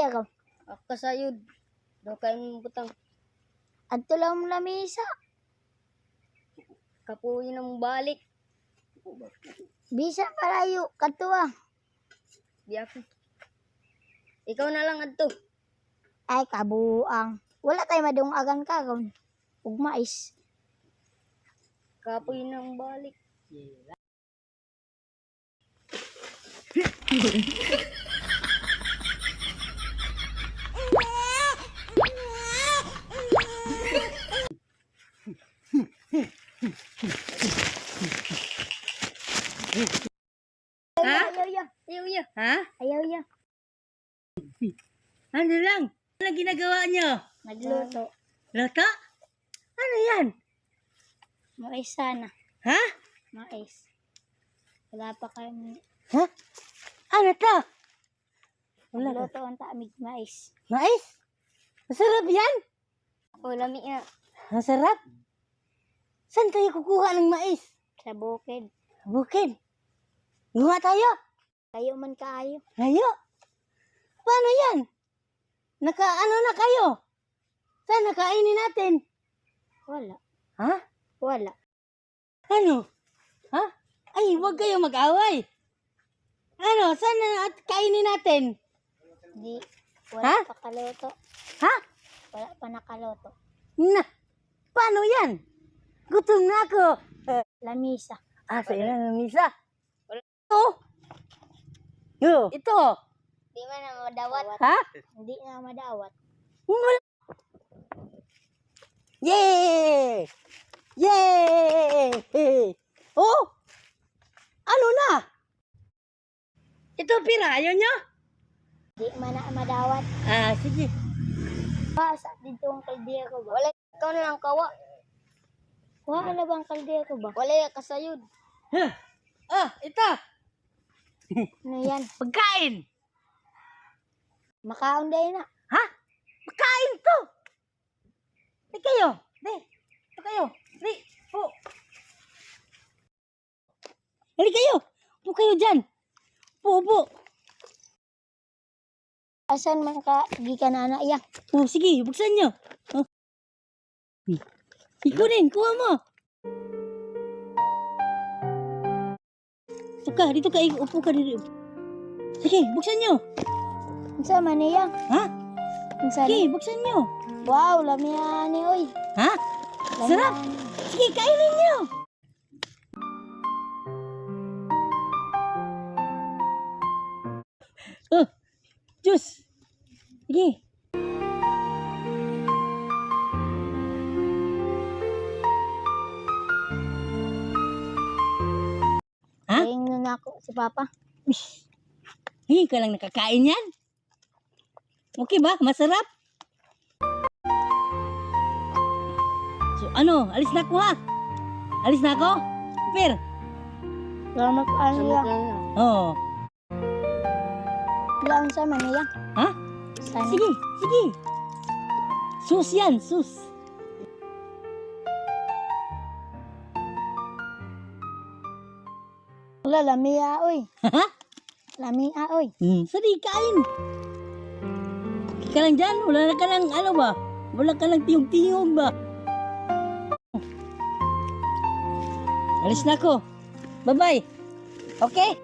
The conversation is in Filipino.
ako. Ako sayod. Do kayo mong butang. Adto lang mo lamisa. Kapuyo na mong balik. Bisa palayo katuwa. Di ako. Ikaw na lang adto. Ay kabuang. Wala tayo madungagan karon. Ug mais. Kapuyo na mong balik. Ha? Ayaw ya. Ayaw ya. Ha? Ayaw ya. Ano lang? Ano ginagawa niyo? Nagluto. Lata? Ano yan? Mais sana. Ha? Mais. Wala pa kayo. Ha? Ano to? Wala ka. Nagluto ang taamig mais. Mais? Masarap yan? O, lami na. Masarap? Saan tayo kukuha ng mais? Sa bukid. Bukid. Guha tayo. Kayo man kaayo. Layo. Paano yan? Ano na kayo? Saan nakainin natin? Wala. Ha? Wala. Ano? Ha? Ay, huwag kayo mag-away. Ano? Saan na kainin natin? Di. Ha? Wala pa kaluto. Ha? Wala pa nakaluto. Na, paano yan? Gutom na ako. Lamisa. Sa ilan ng misa? Ito. Ito. Di man na madawat. Ha? Hindi na madawat. Wala. Yay! Yay! Oh! Ano na? Ito pira, ayaw nyo? Di man na madawat. Sige. Sa dito ang kaldero ko ba? Wala. Ikaw na lang kawa. Kuha na bang kaldero ko ba? Wala ka sayod. Ito. Ano yan? Pagkain. Makaon day na. Ha? Pagkain to. Di kayo. Ito kayo. Po. Hali kayo. Po kayo dyan. Po. Asan man ka gikan na na iya? Sige, buksan nyo. Ikunin, kuha mo. Dito ka, upo ka dito. Sige, buksan nyo. Unsa man iya? Ha? Unsa? Sige, buksan nyo. Wow, lamian ni oy. Ha? Sarap. Sige, kainin nyo. Juice. Sige. Ha? Tingnan na ako si Papa. Hindi ka lang nakakain yan. Okay ba? Masarap? So ano? Alis na ako ha? Alis na ako? Per? Salamat ano ya? Oo. Lang sa man iya. Ha? Sana. Sige. Sus yan, sus. Wala lamia oy. Ha? Lamia oy. Sige, kain. Ka lang dyan. Wala ka lang, ano ba? Wala ka lang tiyong-tiyong ba? Alis na ako. Bye-bye. Okay?